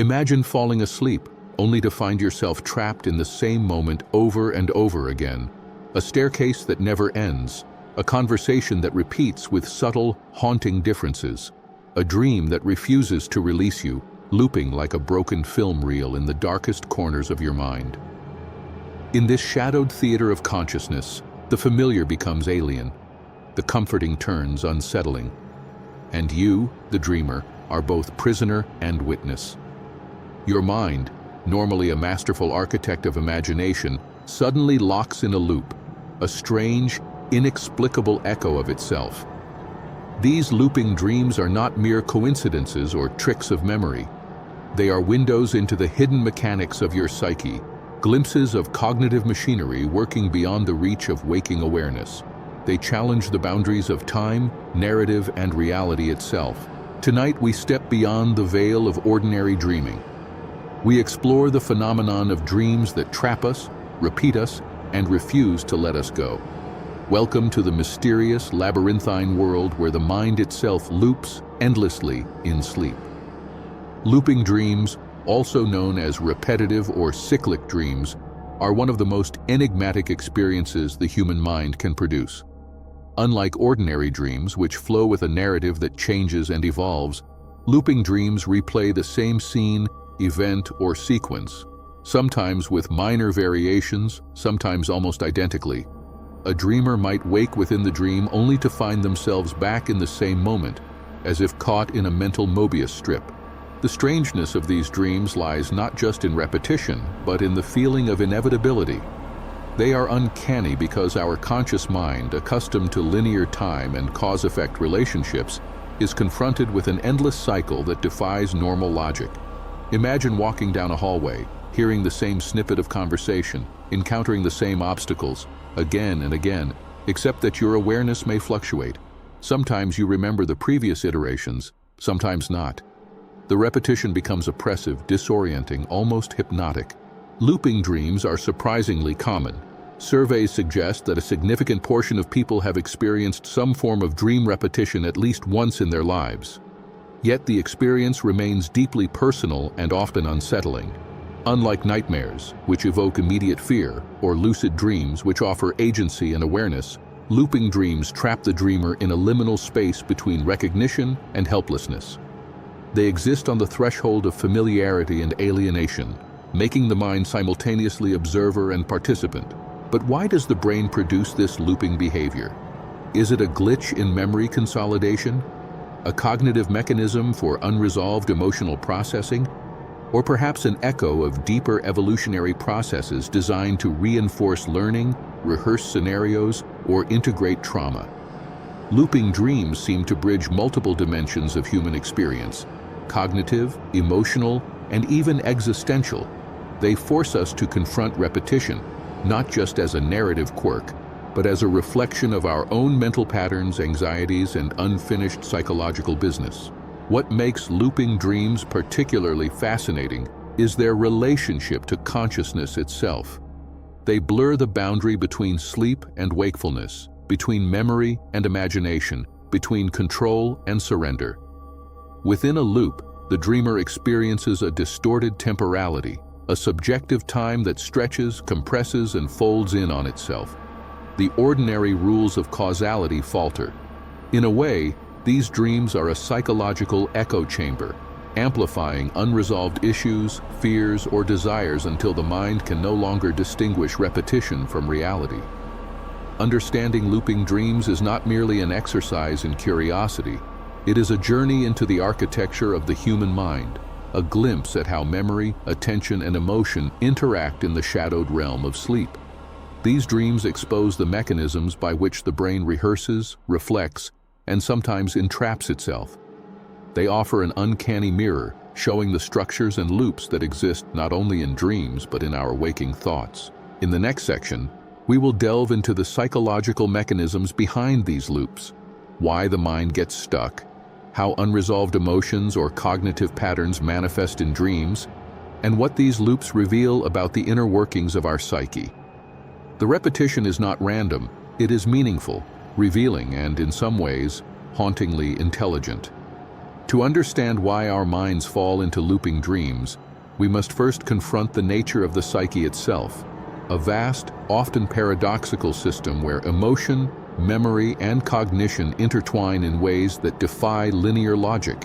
Imagine falling asleep, only to find yourself trapped in the same moment over and over again. A staircase that never ends, a conversation that repeats with subtle, haunting differences, a dream that refuses to release you, looping like a broken film reel in the darkest corners of your mind. In this shadowed theater of consciousness, the familiar becomes alien, the comforting turns unsettling, and you, the dreamer, are both prisoner and witness. Your mind, normally a masterful architect of imagination, suddenly locks in a loop, a strange, inexplicable echo of itself. These looping dreams are not mere coincidences or tricks of memory. They are windows into the hidden mechanics of your psyche, glimpses of cognitive machinery working beyond the reach of waking awareness. They challenge the boundaries of time, narrative, and reality itself. Tonight we step beyond the veil of ordinary dreaming. We explore the phenomenon of dreams that trap us, repeat us, and refuse to let us go. Welcome to the mysterious, labyrinthine world where the mind itself loops endlessly in sleep. Looping dreams, also known as repetitive or cyclic dreams, are one of the most enigmatic experiences the human mind can produce. Unlike ordinary dreams, which flow with a narrative that changes and evolves, looping dreams replay the same scene, event, or sequence, sometimes with minor variations, sometimes almost identically. A dreamer might wake within the dream only to find themselves back in the same moment, as if caught in a mental Mobius strip. The strangeness of these dreams lies not just in repetition, but in the feeling of inevitability. They are uncanny because our conscious mind, accustomed to linear time and cause-effect relationships, is confronted with an endless cycle that defies normal logic. Imagine walking down a hallway, hearing the same snippet of conversation, encountering the same obstacles, again and again, except that your awareness may fluctuate. Sometimes you remember the previous iterations, sometimes not. The repetition becomes oppressive, disorienting, almost hypnotic. Looping dreams are surprisingly common. Surveys suggest that a significant portion of people have experienced some form of dream repetition at least once in their lives. Yet the experience remains deeply personal and often unsettling. Unlike nightmares, which evoke immediate fear, or lucid dreams, which offer agency and awareness, looping dreams trap the dreamer in a liminal space between recognition and helplessness. They exist on the threshold of familiarity and alienation, making the mind simultaneously observer and participant. But why does the brain produce this looping behavior? Is it a glitch in memory consolidation? A cognitive mechanism for unresolved emotional processing? Or perhaps an echo of deeper evolutionary processes designed to reinforce learning, rehearse scenarios, or integrate trauma? Looping dreams seem to bridge multiple dimensions of human experience: cognitive, emotional, and even existential. They force us to confront repetition, not just as a narrative quirk, but as a reflection of our own mental patterns, anxieties, and unfinished psychological business. What makes looping dreams particularly fascinating is their relationship to consciousness itself. They blur the boundary between sleep and wakefulness, between memory and imagination, between control and surrender. Within a loop, the dreamer experiences a distorted temporality, a subjective time that stretches, compresses, and folds in on itself. The ordinary rules of causality falter. In a way, these dreams are a psychological echo chamber, amplifying unresolved issues, fears, or desires until the mind can no longer distinguish repetition from reality. Understanding looping dreams is not merely an exercise in curiosity. It is a journey into the architecture of the human mind, a glimpse at how memory, attention, and emotion interact in the shadowed realm of sleep. These dreams expose the mechanisms by which the brain rehearses, reflects, and sometimes entraps itself. They offer an uncanny mirror, showing the structures and loops that exist not only in dreams but in our waking thoughts. In the next section, we will delve into the psychological mechanisms behind these loops, why the mind gets stuck, how unresolved emotions or cognitive patterns manifest in dreams, and what these loops reveal about the inner workings of our psyche. The repetition is not random, it is meaningful, revealing, and in some ways, hauntingly intelligent. To understand why our minds fall into looping dreams, we must first confront the nature of the psyche itself, a vast, often paradoxical system where emotion, memory, and cognition intertwine in ways that defy linear logic.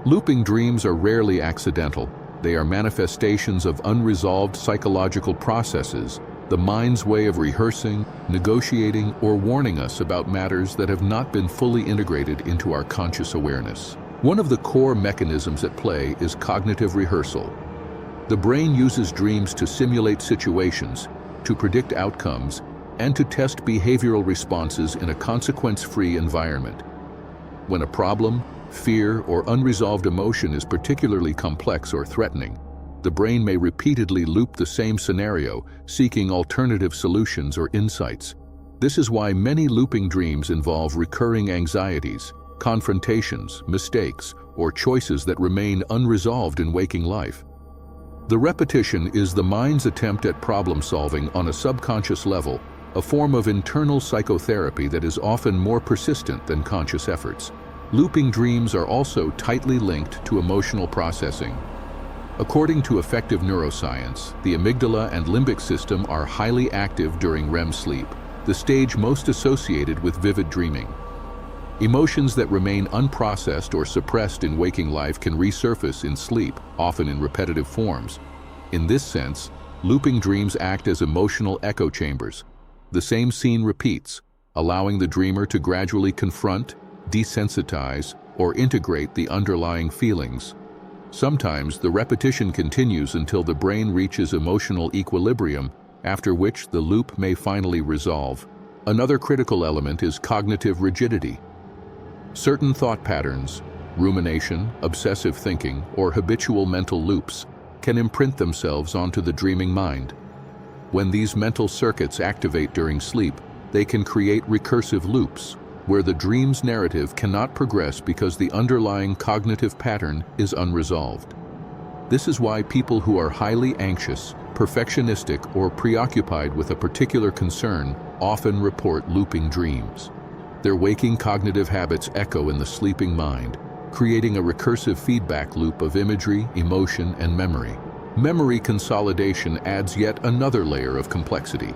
Looping dreams are rarely accidental. They are manifestations of unresolved psychological processes, the mind's way of rehearsing, negotiating, or warning us about matters that have not been fully integrated into our conscious awareness. One of the core mechanisms at play is cognitive rehearsal. The brain uses dreams to simulate situations, to predict outcomes, and to test behavioral responses in a consequence-free environment. When a problem, fear, or unresolved emotion is particularly complex or threatening, the brain may repeatedly loop the same scenario, seeking alternative solutions or insights. This is why many looping dreams involve recurring anxieties, confrontations, mistakes, or choices that remain unresolved in waking life. The repetition is the mind's attempt at problem-solving on a subconscious level, a form of internal psychotherapy that is often more persistent than conscious efforts. Looping dreams are also tightly linked to emotional processing. According to effective neuroscience, the amygdala and limbic system are highly active during REM sleep, the stage most associated with vivid dreaming. Emotions that remain unprocessed or suppressed in waking life can resurface in sleep, often in repetitive forms. In this sense, looping dreams act as emotional echo chambers. The same scene repeats, allowing the dreamer to gradually confront, desensitize, or integrate the underlying feelings. Sometimes the repetition continues until the brain reaches emotional equilibrium, after which the loop may finally resolve. Another critical element is cognitive rigidity. Certain thought patterns, rumination, obsessive thinking, or habitual mental loops can imprint themselves onto the dreaming mind. When these mental circuits activate during sleep, they can create recursive loops, where the dream's narrative cannot progress because the underlying cognitive pattern is unresolved. This is why people who are highly anxious, perfectionistic, or preoccupied with a particular concern often report looping dreams. Their waking cognitive habits echo in the sleeping mind, creating a recursive feedback loop of imagery, emotion, and memory. Memory consolidation adds yet another layer of complexity.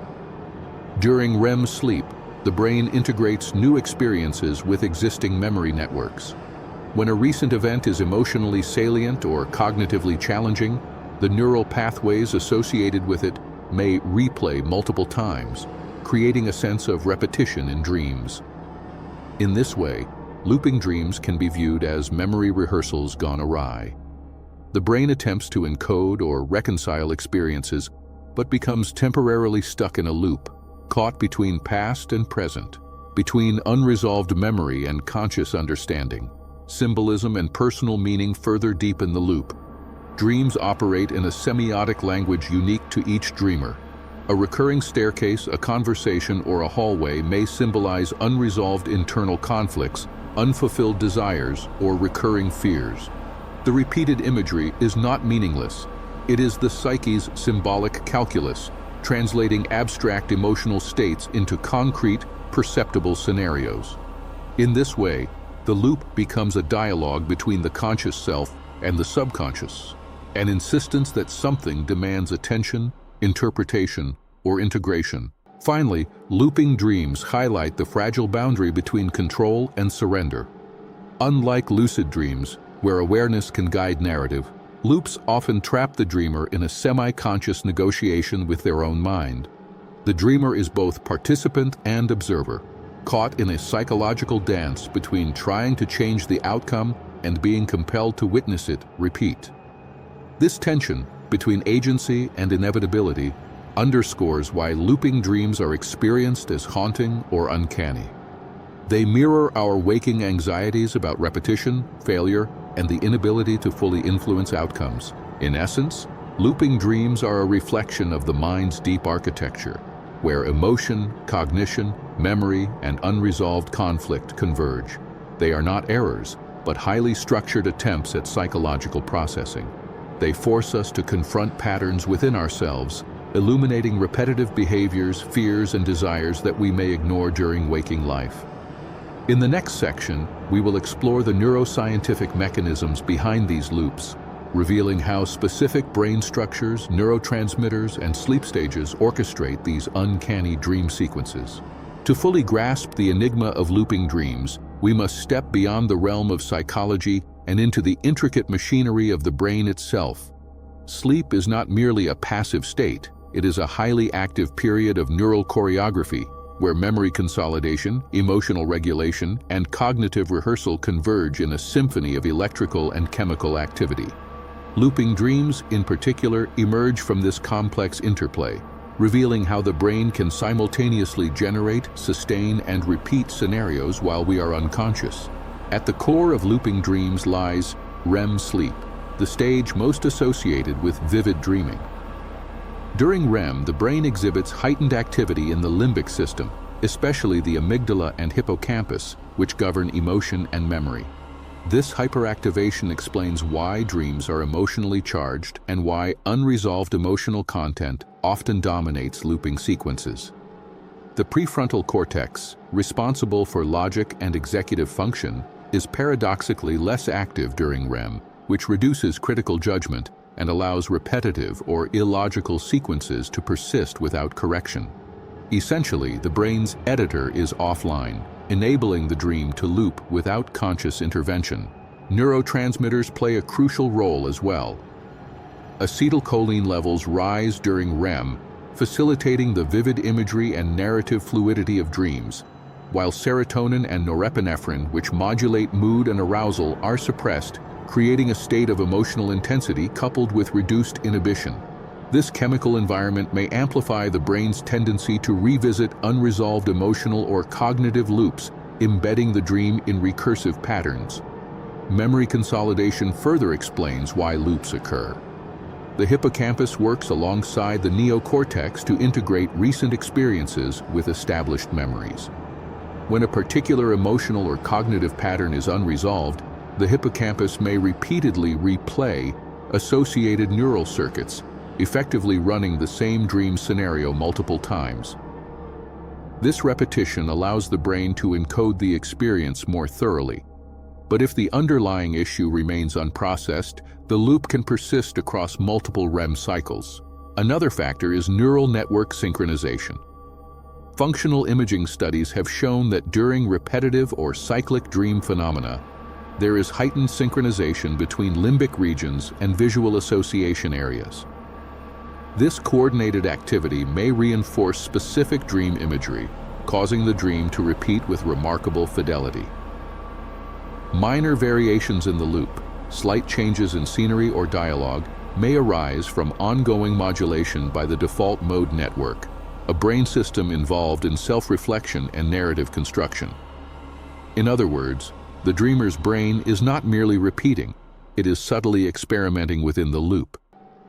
During REM sleep, the brain integrates new experiences with existing memory networks. When a recent event is emotionally salient or cognitively challenging, the neural pathways associated with it may replay multiple times, creating a sense of repetition in dreams. In this way, looping dreams can be viewed as memory rehearsals gone awry. The brain attempts to encode or reconcile experiences, but becomes temporarily stuck in a loop, caught between past and present, between unresolved memory and conscious understanding. Symbolism and personal meaning further deepen the loop. Dreams operate in a semiotic language unique to each dreamer. A recurring staircase, a conversation, or a hallway may symbolize unresolved internal conflicts, unfulfilled desires, or recurring fears. The repeated imagery is not meaningless. It is the psyche's symbolic calculus, translating abstract emotional states into concrete, perceptible scenarios. In this way, the loop becomes a dialogue between the conscious self and the subconscious, an insistence that something demands attention, interpretation, or integration. Finally, looping dreams highlight the fragile boundary between control and surrender. Unlike lucid dreams, where awareness can guide narrative, loops often trap the dreamer in a semi-conscious negotiation with their own mind. The dreamer is both participant and observer, caught in a psychological dance between trying to change the outcome and being compelled to witness it repeat. This tension between agency and inevitability underscores why looping dreams are experienced as haunting or uncanny. They mirror our waking anxieties about repetition, failure, and the inability to fully influence outcomes. In essence, looping dreams are a reflection of the mind's deep architecture, where emotion, cognition, memory, and unresolved conflict converge. They are not errors, but highly structured attempts at psychological processing. They force us to confront patterns within ourselves, illuminating repetitive behaviors, fears, and desires that we may ignore during waking life. In the next section, we will explore the neuroscientific mechanisms behind these loops, revealing how specific brain structures, neurotransmitters, and sleep stages orchestrate these uncanny dream sequences. To fully grasp the enigma of looping dreams, we must step beyond the realm of psychology and into the intricate machinery of the brain itself. Sleep is not merely a passive state, it is a highly active period of neural choreography, where memory consolidation, emotional regulation, and cognitive rehearsal converge in a symphony of electrical and chemical activity. Looping dreams, in particular, emerge from this complex interplay, revealing how the brain can simultaneously generate, sustain, and repeat scenarios while we are unconscious. At the core of looping dreams lies REM sleep, the stage most associated with vivid dreaming. During REM, the brain exhibits heightened activity in the limbic system, especially the amygdala and hippocampus, which govern emotion and memory. This hyperactivation explains why dreams are emotionally charged and why unresolved emotional content often dominates looping sequences. The prefrontal cortex, responsible for logic and executive function, is paradoxically less active during REM, which reduces critical judgment and allows repetitive or illogical sequences to persist without correction. Essentially, the brain's editor is offline, enabling the dream to loop without conscious intervention. Neurotransmitters play a crucial role as well. Acetylcholine levels rise during REM, facilitating the vivid imagery and narrative fluidity of dreams, while serotonin and norepinephrine, which modulate mood and arousal, are suppressed, creating a state of emotional intensity coupled with reduced inhibition. This chemical environment may amplify the brain's tendency to revisit unresolved emotional or cognitive loops, embedding the dream in recursive patterns. Memory consolidation further explains why loops occur. The hippocampus works alongside the neocortex to integrate recent experiences with established memories. When a particular emotional or cognitive pattern is unresolved, the hippocampus may repeatedly replay associated neural circuits, effectively running the same dream scenario multiple times. This repetition allows the brain to encode the experience more thoroughly. But if the underlying issue remains unprocessed, the loop can persist across multiple REM cycles. Another factor is neural network synchronization. Functional imaging studies have shown that during repetitive or cyclic dream phenomena, there is heightened synchronization between limbic regions and visual association areas. This coordinated activity may reinforce specific dream imagery, causing the dream to repeat with remarkable fidelity. Minor variations in the loop, slight changes in scenery or dialogue, may arise from ongoing modulation by the default mode network, a brain system involved in self-reflection and narrative construction. In other words, the dreamer's brain is not merely repeating, it is subtly experimenting within the loop,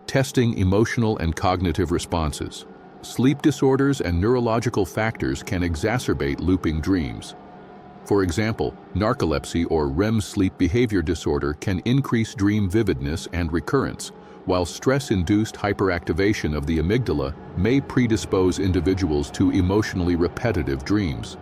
testing emotional and cognitive responses. Sleep disorders and neurological factors can exacerbate looping dreams. For example, narcolepsy or REM sleep behavior disorder can increase dream vividness and recurrence, while stress-induced hyperactivation of the amygdala may predispose individuals to emotionally repetitive dreams.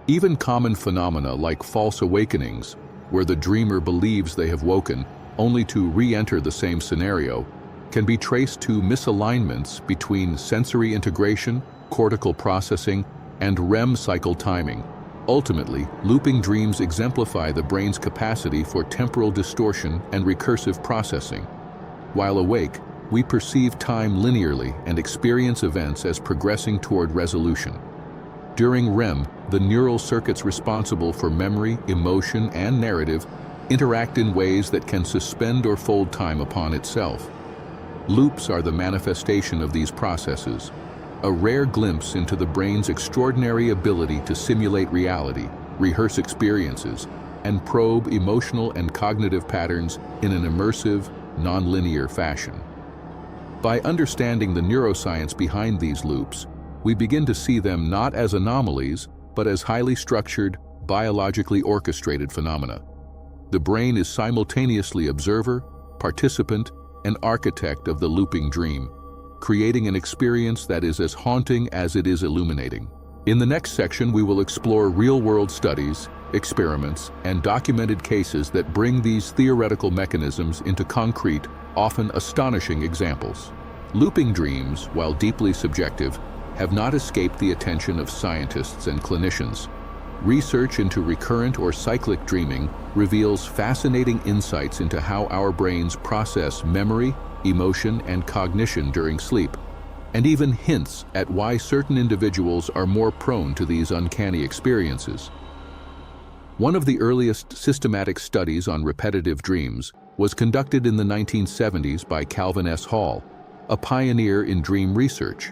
Even common phenomena like false awakenings, where the dreamer believes they have woken only to re-enter the same scenario, can be traced to misalignments between sensory integration, cortical processing, and REM cycle timing. Ultimately, looping dreams exemplify the brain's capacity for temporal distortion and recursive processing. While awake, we perceive time linearly and experience events as progressing toward resolution. During REM, the neural circuits responsible for memory, emotion, and narrative interact in ways that can suspend or fold time upon itself. Loops are the manifestation of these processes, a rare glimpse into the brain's extraordinary ability to simulate reality, rehearse experiences, and probe emotional and cognitive patterns in an immersive, nonlinear fashion. By understanding the neuroscience behind these loops, we begin to see them not as anomalies, but as highly structured, biologically orchestrated phenomena. The brain is simultaneously observer, participant, and architect of the looping dream, creating an experience that is as haunting as it is illuminating. In the next section, we will explore real-world studies, experiments, and documented cases that bring these theoretical mechanisms into concrete, often astonishing examples. Looping dreams, while deeply subjective, have not escaped the attention of scientists and clinicians. Research into recurrent or cyclic dreaming reveals fascinating insights into how our brains process memory, emotion, and cognition during sleep, and even hints at why certain individuals are more prone to these uncanny experiences. One of the earliest systematic studies on repetitive dreams was conducted in the 1970s by Calvin S. Hall, a pioneer in dream research.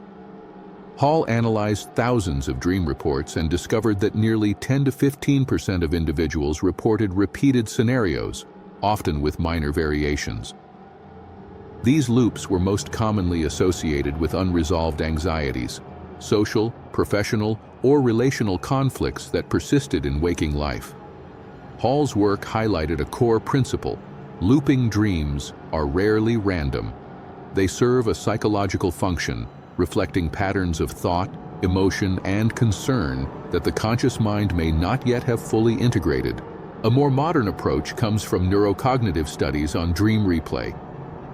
Hall analyzed thousands of dream reports and discovered that nearly 10 to 15% of individuals reported repeated scenarios, often with minor variations. These loops were most commonly associated with unresolved anxieties, social, professional, or relational conflicts that persisted in waking life. Hall's work highlighted a core principle: looping dreams are rarely random. They serve a psychological function, reflecting patterns of thought, emotion, and concern that the conscious mind may not yet have fully integrated. A more modern approach comes from neurocognitive studies on dream replay.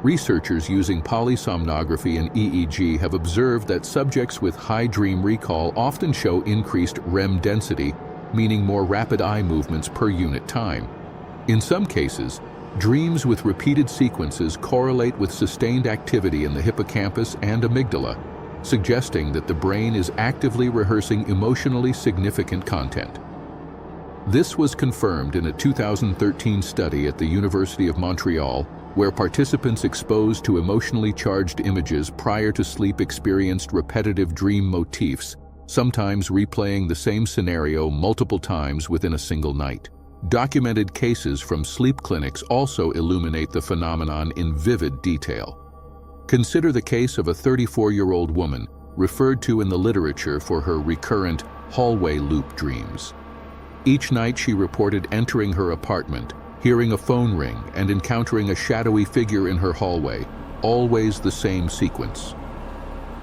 Researchers using polysomnography and EEG have observed that subjects with high dream recall often show increased REM density, meaning more rapid eye movements per unit time. In some cases, dreams with repeated sequences correlate with sustained activity in the hippocampus and amygdala, suggesting that the brain is actively rehearsing emotionally significant content. This was confirmed in a 2013 study at the University of Montreal, where participants exposed to emotionally charged images prior to sleep experienced repetitive dream motifs, sometimes replaying the same scenario multiple times within a single night. Documented cases from sleep clinics also illuminate the phenomenon in vivid detail. Consider the case of a 34-year-old woman, referred to in the literature for her recurrent hallway loop dreams. Each night she reported entering her apartment, hearing a phone ring, and encountering a shadowy figure in her hallway, always the same sequence.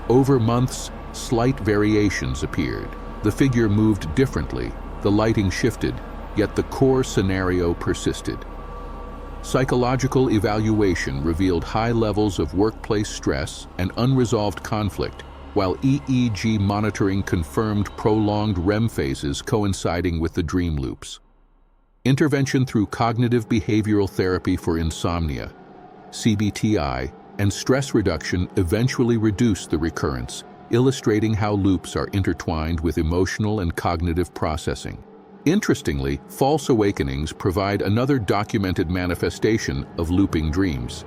Over months, slight variations appeared. The figure moved differently, the lighting shifted, yet the core scenario persisted. Psychological evaluation revealed high levels of workplace stress and unresolved conflict, while EEG monitoring confirmed prolonged REM phases coinciding with the dream loops. Intervention through cognitive behavioral therapy for insomnia, CBTI, and stress reduction eventually reduced the recurrence, illustrating how loops are intertwined with emotional and cognitive processing. Interestingly, false awakenings provide another documented manifestation of looping dreams.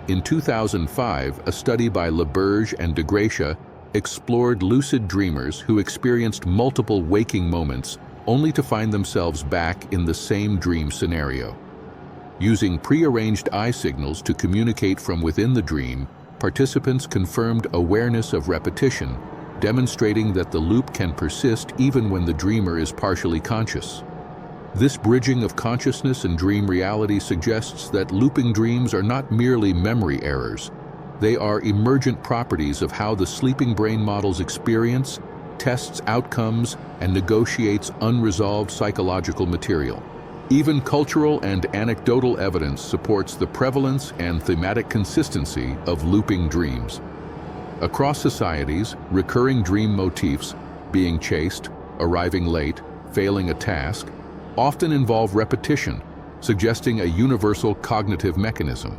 In 2005, a study by LaBerge and DeGracia explored lucid dreamers who experienced multiple waking moments only to find themselves back in the same dream scenario. Using prearranged eye signals to communicate from within the dream, participants confirmed awareness of repetition, demonstrating that the loop can persist even when the dreamer is partially conscious. This bridging of consciousness and dream reality suggests that looping dreams are not merely memory errors. They are emergent properties of how the sleeping brain models experience, tests outcomes, and negotiates unresolved psychological material. Even cultural and anecdotal evidence supports the prevalence and thematic consistency of looping dreams. Across societies, recurring dream motifs, being chased, arriving late, failing a task, often involve repetition, suggesting a universal cognitive mechanism.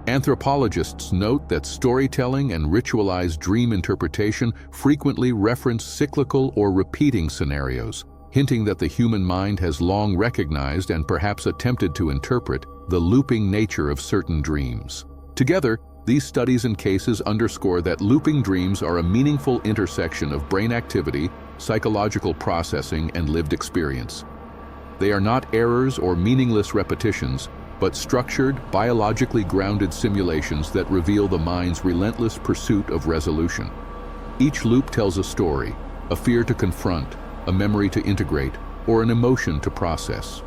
Anthropologists note that storytelling and ritualized dream interpretation frequently reference cyclical or repeating scenarios, hinting that the human mind has long recognized and perhaps attempted to interpret the looping nature of certain dreams. Together, these studies and cases underscore that looping dreams are a meaningful intersection of brain activity, psychological processing, and lived experience. They are not errors or meaningless repetitions, but structured, biologically grounded simulations that reveal the mind's relentless pursuit of resolution. Each loop tells a story, a fear to confront, a memory to integrate, or an emotion to process.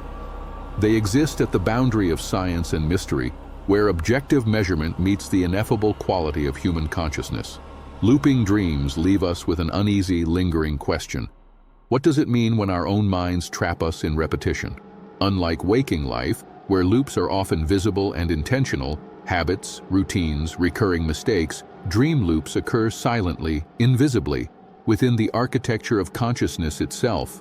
They exist at the boundary of science and mystery, where objective measurement meets the ineffable quality of human consciousness. Looping dreams leave us with an uneasy, lingering question. What does it mean when our own minds trap us in repetition? Unlike waking life, where loops are often visible and intentional, habits, routines, recurring mistakes, dream loops occur silently, invisibly, within the architecture of consciousness itself.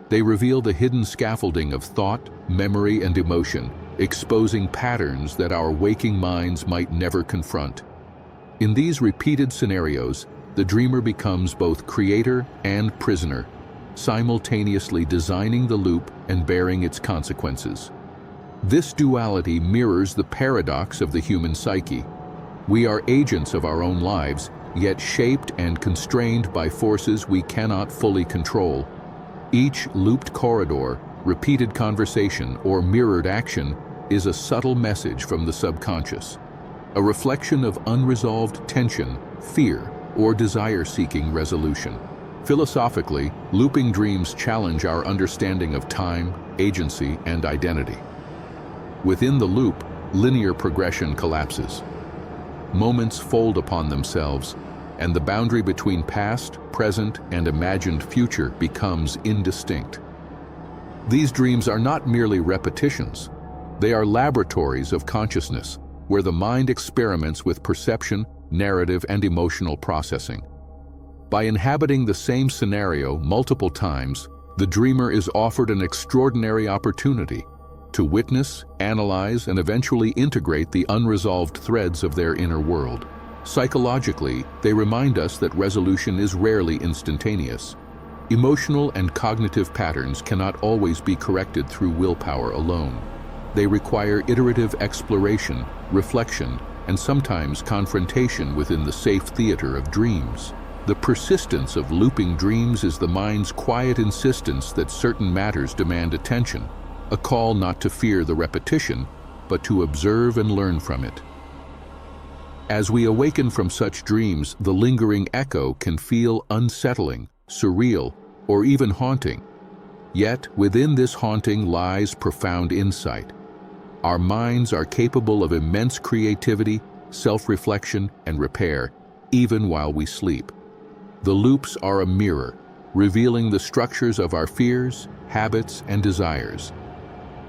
They reveal the hidden scaffolding of thought, memory, and emotion, exposing patterns that our waking minds might never confront. In these repeated scenarios, the dreamer becomes both creator and prisoner, simultaneously designing the loop and bearing its consequences. This duality mirrors the paradox of the human psyche. We are agents of our own lives, yet shaped and constrained by forces we cannot fully control. Each looped corridor, repeated conversation, or mirrored action is a subtle message from the subconscious, a reflection of unresolved tension, fear, or desire-seeking resolution. Philosophically, looping dreams challenge our understanding of time, agency, and identity. Within the loop, linear progression collapses. Moments fold upon themselves, and the boundary between past, present, and imagined future becomes indistinct. These dreams are not merely repetitions. They are laboratories of consciousness, where the mind experiments with perception, narrative, and emotional processing. By inhabiting the same scenario multiple times, the dreamer is offered an extraordinary opportunity to witness, analyze, and eventually integrate the unresolved threads of their inner world. Psychologically, they remind us that resolution is rarely instantaneous. Emotional and cognitive patterns cannot always be corrected through willpower alone. They require iterative exploration, reflection, and sometimes confrontation within the safe theater of dreams. The persistence of looping dreams is the mind's quiet insistence that certain matters demand attention, a call not to fear the repetition, but to observe and learn from it. As we awaken from such dreams, the lingering echo can feel unsettling, surreal, or even haunting. Yet, within this haunting lies profound insight. Our minds are capable of immense creativity, self-reflection, and repair, even while we sleep. The loops are a mirror, revealing the structures of our fears, habits, and desires.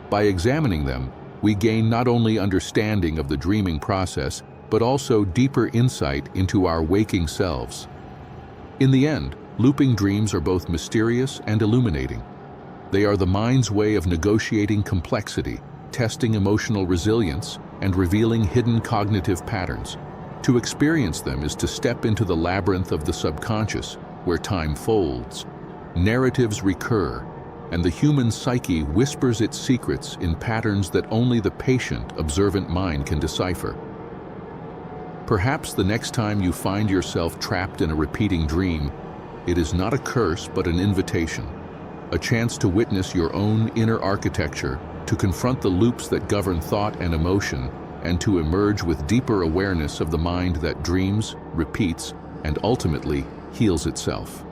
By examining them, we gain not only understanding of the dreaming process, but also deeper insight into our waking selves. In the end, looping dreams are both mysterious and illuminating. They are the mind's way of negotiating complexity, testing emotional resilience, and revealing hidden cognitive patterns. To experience them is to step into the labyrinth of the subconscious, where time folds, narratives recur, and the human psyche whispers its secrets in patterns that only the patient, observant mind can decipher. Perhaps the next time you find yourself trapped in a repeating dream, it is not a curse but an invitation, a chance to witness your own inner architecture, to confront the loops that govern thought and emotion, and to emerge with deeper awareness of the mind that dreams, repeats, and ultimately heals itself.